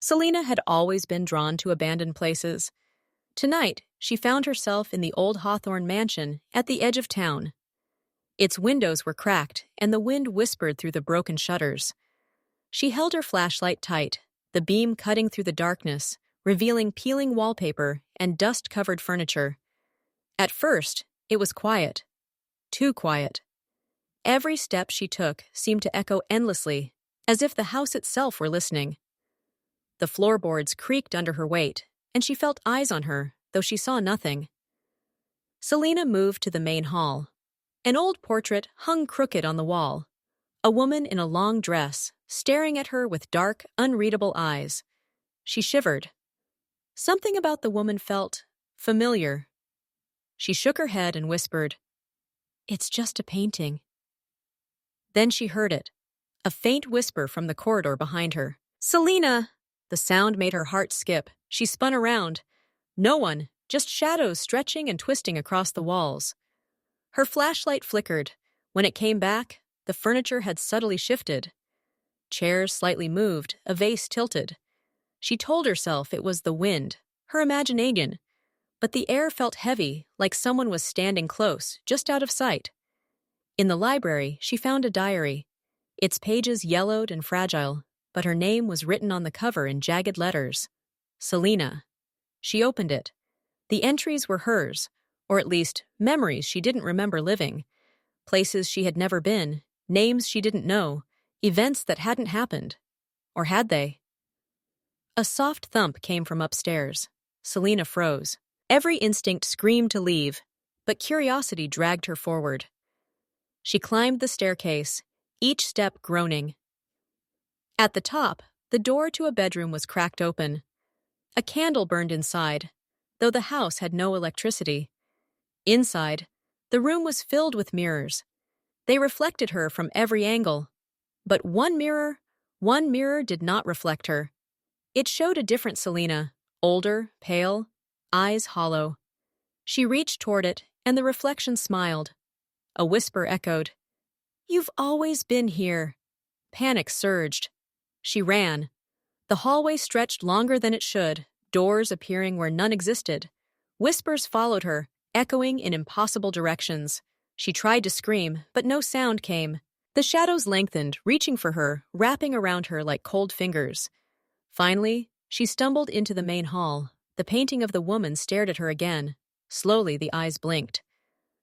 Selena had always been drawn to abandoned places. Tonight, she found herself in the old Hawthorne mansion at the edge of town. Its windows were cracked, and the wind whispered through the broken shutters. She held her flashlight tight, the beam cutting through the darkness, revealing peeling wallpaper and dust-covered furniture. At first, it was quiet. Too quiet. Every step she took seemed to echo endlessly, as if the house itself were listening. The floorboards creaked under her weight, and she felt eyes on her, though she saw nothing. Selena moved to the main hall. An old portrait hung crooked on the wall. A woman in a long dress, staring at her with dark, unreadable eyes. She shivered. Something about the woman felt familiar. She shook her head and whispered, "It's just a painting." Then she heard it, a faint whisper from the corridor behind her. "Selena!" The sound made her heart skip. She spun around. No one, just shadows stretching and twisting across the walls. Her flashlight flickered. When it came back, the furniture had subtly shifted. Chairs slightly moved, a vase tilted. She told herself it was the wind, her imagination, but the air felt heavy, like someone was standing close, just out of sight. In the library, she found a diary. Its pages yellowed and fragile, but her name was written on the cover in jagged letters. Selena. She opened it. The entries were hers, or at least memories she didn't remember living. Places she had never been, names she didn't know, events that hadn't happened. Or had they? A soft thump came from upstairs. Selena froze. Every instinct screamed to leave, but curiosity dragged her forward. She climbed the staircase, each step groaning. At the top, the door to a bedroom was cracked open. A candle burned inside, though the house had no electricity. Inside, the room was filled with mirrors. They reflected her from every angle. But one mirror did not reflect her. It showed a different Selena, older, pale, eyes hollow. She reached toward it, and the reflection smiled. A whisper echoed, "You've always been here." Panic surged. She ran. The hallway stretched longer than it should, doors appearing where none existed. Whispers followed her, echoing in impossible directions. She tried to scream, but no sound came. The shadows lengthened, reaching for her, wrapping around her like cold fingers. Finally, she stumbled into the main hall. The painting of the woman stared at her again. Slowly, the eyes blinked.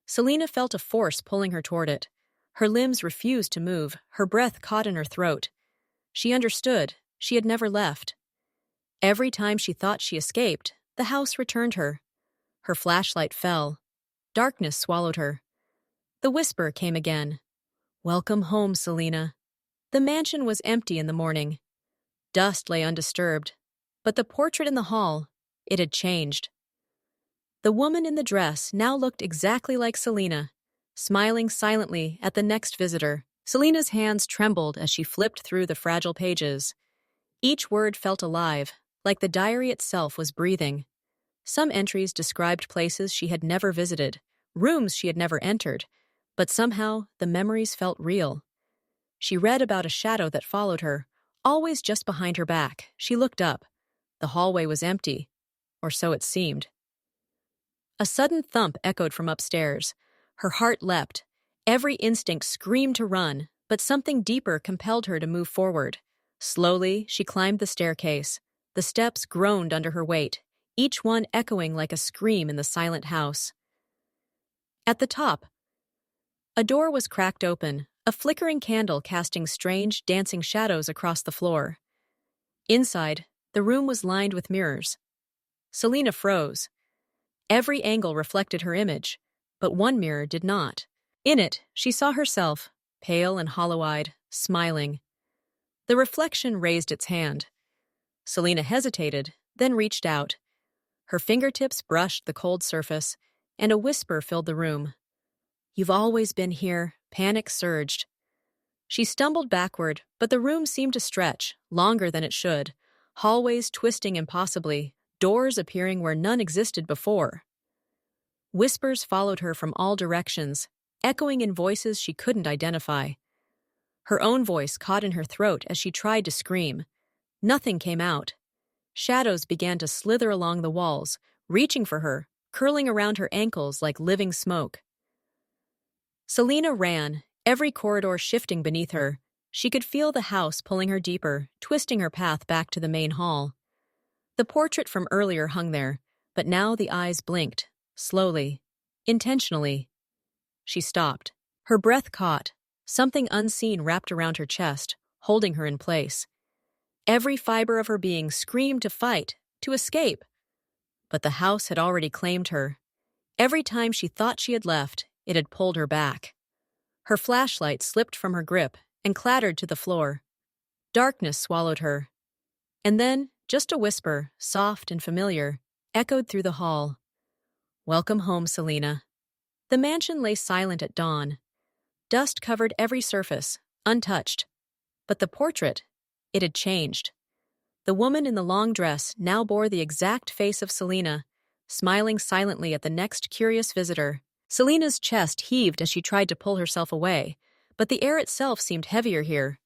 Selena felt a force pulling her toward it. Her limbs refused to move, her breath caught in her throat. She understood. She had never left. Every time she thought she escaped, the house returned her. Her flashlight fell. Darkness swallowed her. The whisper came again. "Welcome home, Selena." The mansion was empty in the morning. Dust lay undisturbed. But the portrait in the hall, it had changed. The woman in the dress now looked exactly like Selena, smiling silently at the next visitor. Selena's hands trembled as she flipped through the fragile pages. Each word felt alive, like the diary itself was breathing. Some entries described places she had never visited, rooms she had never entered, but somehow the memories felt real. She read about a shadow that followed her, always just behind her back. She looked up. The hallway was empty, or so it seemed. A sudden thump echoed from upstairs. Her heart leapt. Every instinct screamed to run, but something deeper compelled her to move forward. Slowly, she climbed the staircase. The steps groaned under her weight, each one echoing like a scream in the silent house. At the top, a door was cracked open, a flickering candle casting strange, dancing shadows across the floor. Inside, the room was lined with mirrors. Selena froze. Every angle reflected her image, but one mirror did not. In it, she saw herself, pale and hollow-eyed, smiling. The reflection raised its hand. Selena hesitated, then reached out. Her fingertips brushed the cold surface, and a whisper filled the room. "You've always been here." Panic surged. She stumbled backward, but the room seemed to stretch, longer than it should, hallways twisting impossibly, doors appearing where none existed before. Whispers followed her from all directions, echoing in voices she couldn't identify. Her own voice caught in her throat as she tried to scream. Nothing came out. Shadows began to slither along the walls, reaching for her, curling around her ankles like living smoke. Selena ran, every corridor shifting beneath her. She could feel the house pulling her deeper, twisting her path back to the main hall. The portrait from earlier hung there, but now the eyes blinked, slowly, intentionally. She stopped. Her breath caught. Something unseen wrapped around her chest, holding her in place. Every fiber of her being screamed to fight, to escape. But the house had already claimed her. Every time she thought she had left, it had pulled her back. Her flashlight slipped from her grip and clattered to the floor. Darkness swallowed her. And then, just a whisper, soft and familiar, echoed through the hall. "Welcome home, Selena." The mansion lay silent at dawn. Dust covered every surface, untouched. But the portrait, it had changed. The woman in the long dress now bore the exact face of Selena, smiling silently at the next curious visitor. Selena's chest heaved as she tried to pull herself away, but the air itself seemed heavier here.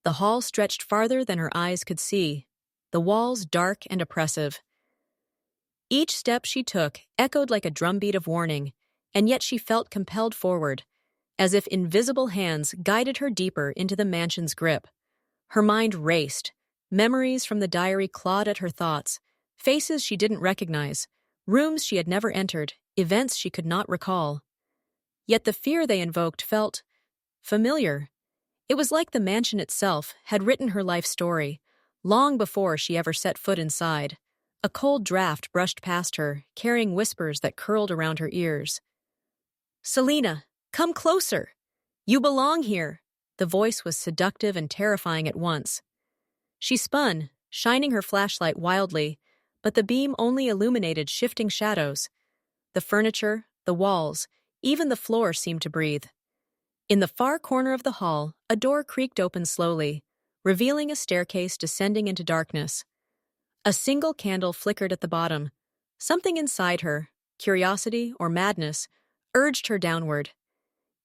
The hall stretched farther than her eyes could see, the walls dark and oppressive. Each step she took echoed like a drumbeat of warning, and yet she felt compelled forward, as if invisible hands guided her deeper into the mansion's grip. Her mind raced. Memories from the diary clawed at her thoughts, faces she didn't recognize, rooms she had never entered, events she could not recall. Yet the fear they invoked felt familiar. It was like the mansion itself had written her life story, long before she ever set foot inside. A cold draft brushed past her, carrying whispers that curled around her ears. "Selena, come closer! You belong here!" The voice was seductive and terrifying at once. She spun, shining her flashlight wildly, but the beam only illuminated shifting shadows. The furniture, the walls, even the floor seemed to breathe. In the far corner of the hall, a door creaked open slowly, revealing a staircase descending into darkness. A single candle flickered at the bottom. Something inside her, curiosity or madness, urged her downward.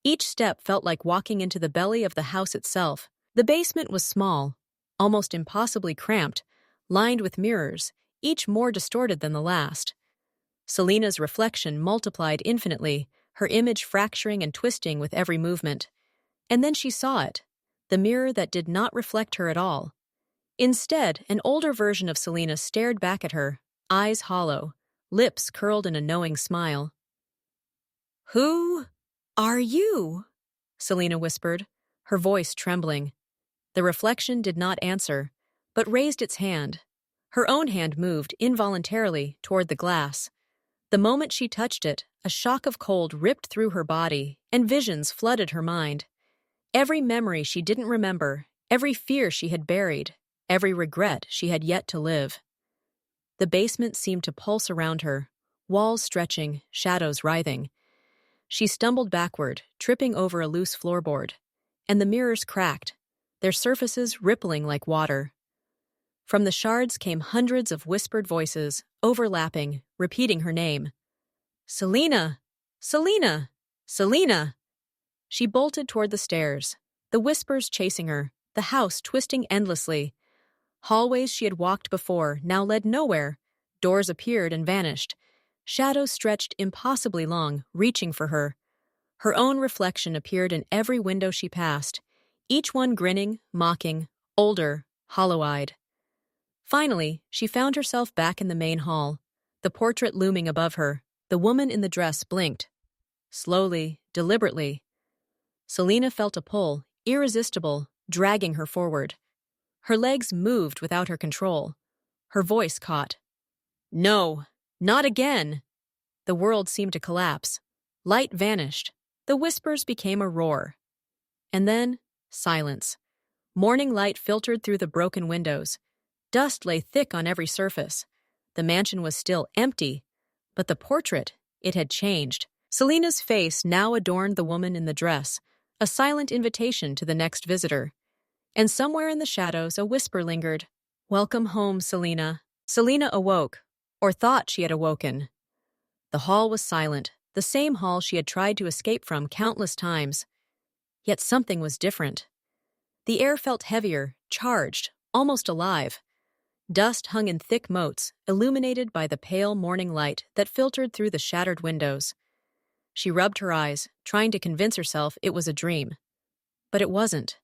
Each step felt like walking into the belly of the house itself. The basement was small, almost impossibly cramped, lined with mirrors, each more distorted than the last. Selena's reflection multiplied infinitely, her image fracturing and twisting with every movement. And then she saw it, the mirror that did not reflect her at all. Instead, an older version of Selena stared back at her, eyes hollow, lips curled in a knowing smile. "Who are you?" Selena whispered, her voice trembling. The reflection did not answer, but raised its hand. Her own hand moved involuntarily toward the glass. The moment she touched it, a shock of cold ripped through her body, and visions flooded her mind. Every memory she didn't remember, every fear she had buried, every regret she had yet to live. The basement seemed to pulse around her, walls stretching, shadows writhing. She stumbled backward, tripping over a loose floorboard, and the mirrors cracked, their surfaces rippling like water. From the shards came hundreds of whispered voices, overlapping, repeating her name. "Selena! Selena! Selena!" She bolted toward the stairs, the whispers chasing her, the house twisting endlessly. Hallways she had walked before now led nowhere. Doors appeared and vanished. Shadows stretched impossibly long, reaching for her. Her own reflection appeared in every window she passed, each one grinning, mocking, older, hollow-eyed. Finally, she found herself back in the main hall, the portrait looming above her. The woman in the dress blinked. Slowly, deliberately. Selena felt a pull, irresistible, dragging her forward. Her legs moved without her control. Her voice caught. "No, not again!" The world seemed to collapse. Light vanished. The whispers became a roar. And then, silence. Morning light filtered through the broken windows. Dust lay thick on every surface. The mansion was still empty, but the portrait, it had changed. Selena's face now adorned the woman in the dress, a silent invitation to the next visitor. And somewhere in the shadows a whisper lingered. "Welcome home, Selena." Selena awoke, or thought she had awoken. The hall was silent, the same hall she had tried to escape from countless times. Yet something was different. The air felt heavier, charged, almost alive. Dust hung in thick motes, illuminated by the pale morning light that filtered through the shattered windows. She rubbed her eyes, trying to convince herself it was a dream. But it wasn't.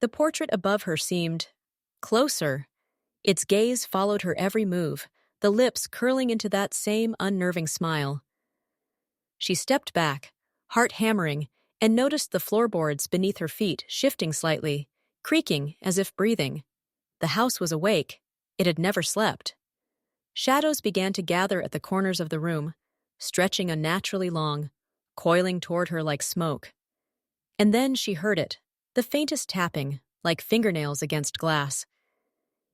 The portrait above her seemed closer. Its gaze followed her every move, the lips curling into that same unnerving smile. She stepped back, heart hammering, and noticed the floorboards beneath her feet shifting slightly, creaking as if breathing. The house was awake. It had never slept. Shadows began to gather at the corners of the room, stretching unnaturally long, coiling toward her like smoke. And then she heard it, the faintest tapping, like fingernails against glass.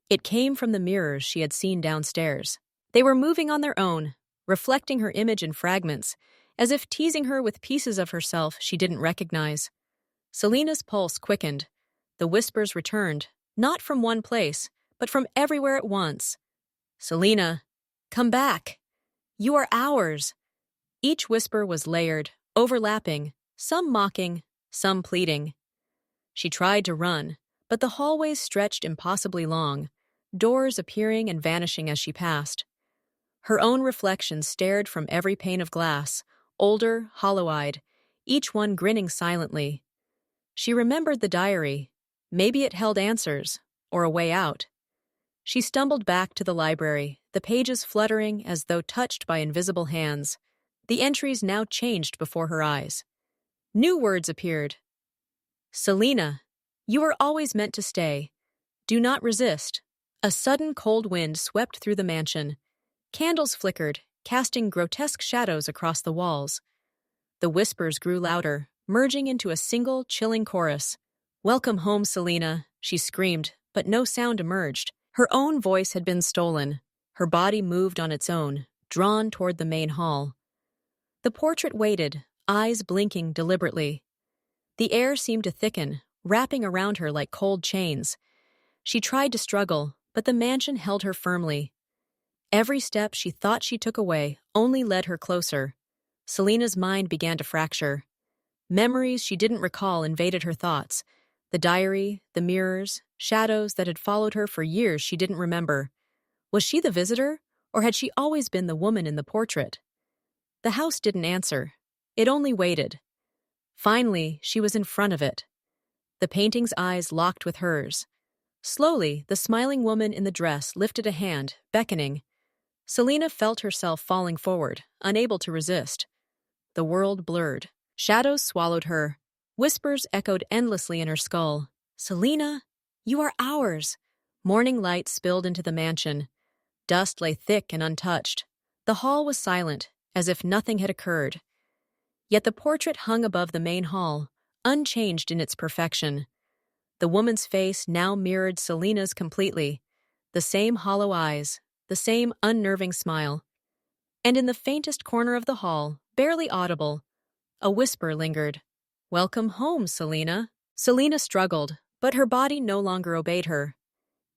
It came from the mirrors she had seen downstairs. They were moving on their own, reflecting her image in fragments, as if teasing her with pieces of herself she didn't recognize. Selena's pulse quickened. The whispers returned, not from one place, but from everywhere at once. "Selena, come back. You are ours." Each whisper was layered, overlapping, some mocking, some pleading. She tried to run, but the hallways stretched impossibly long, doors appearing and vanishing as she passed. Her own reflection stared from every pane of glass, older, hollow-eyed, each one grinning silently. She remembered the diary. Maybe it held answers, or a way out. She stumbled back to the library, the pages fluttering as though touched by invisible hands. The entries now changed before her eyes. New words appeared. "Selena, you were always meant to stay. Do not resist." A sudden cold wind swept through the mansion. Candles flickered, casting grotesque shadows across the walls. The whispers grew louder, merging into a single, chilling chorus. "Welcome home, Selena," she screamed, but no sound emerged. Her own voice had been stolen. Her body moved on its own, drawn toward the main hall. The portrait waited, eyes blinking deliberately. The air seemed to thicken, wrapping around her like cold chains. She tried to struggle, but the mansion held her firmly. Every step she thought she took away only led her closer. Selena's mind began to fracture. Memories she didn't recall invaded her thoughts. The diary, the mirrors, shadows that had followed her for years she didn't remember. Was she the visitor, or had she always been the woman in the portrait? The house didn't answer. It only waited. Finally, she was in front of it. The painting's eyes locked with hers. Slowly, the smiling woman in the dress lifted a hand, beckoning. Selena felt herself falling forward, unable to resist. The world blurred. Shadows swallowed her. Whispers echoed endlessly in her skull. "Selena, you are ours." Morning light spilled into the mansion. Dust lay thick and untouched. The hall was silent, as if nothing had occurred. Yet the portrait hung above the main hall, unchanged in its perfection. The woman's face now mirrored Selena's completely. The same hollow eyes, the same unnerving smile. And in the faintest corner of the hall, barely audible, a whisper lingered. "Welcome home, Selena." Selena struggled, but her body no longer obeyed her.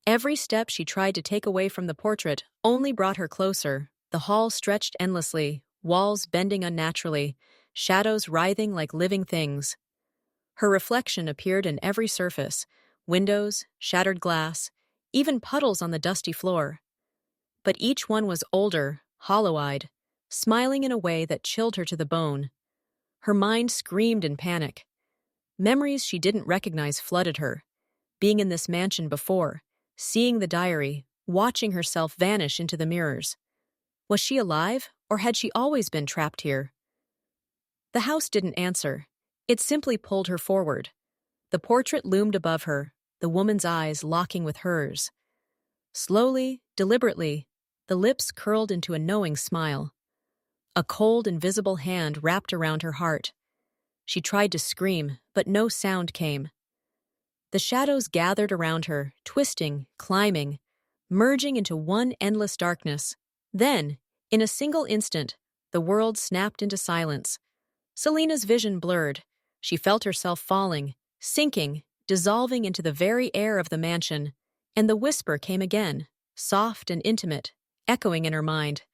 Every step she tried to take away from the portrait only brought her closer. The hall stretched endlessly, walls bending unnaturally, shadows writhing like living things. Her reflection appeared in every surface, windows, shattered glass, even puddles on the dusty floor. But each one was older, hollow-eyed, smiling in a way that chilled her to the bone. Her mind screamed in panic. Memories she didn't recognize flooded her. Being in this mansion before, seeing the diary, watching herself vanish into the mirrors. Was she alive, or had she always been trapped here? The house didn't answer. It simply pulled her forward. The portrait loomed above her, the woman's eyes locking with hers. Slowly, deliberately, the lips curled into a knowing smile. A cold, invisible hand wrapped around her heart. She tried to scream, but no sound came. The shadows gathered around her, twisting, climbing, merging into one endless darkness. Then, in a single instant, the world snapped into silence. Selena's vision blurred. She felt herself falling, sinking, dissolving into the very air of the mansion. And the whisper came again, soft and intimate, echoing in her mind.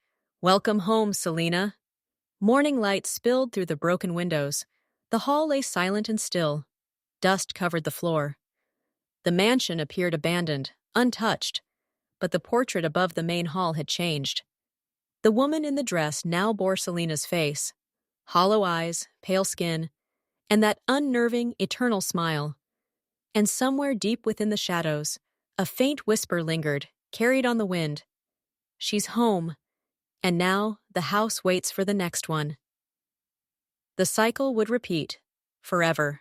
"Welcome home, Selena." Morning light spilled through the broken windows. The hall lay silent and still. Dust covered the floor. The mansion appeared abandoned, untouched. but the portrait above the main hall had changed. The woman in the dress now bore Selena's face: hollow eyes, pale skin, and that unnerving, eternal smile. And somewhere deep within the shadows, a faint whisper lingered, carried on the wind. She's home, and now the house waits for the next one. The cycle would repeat, forever.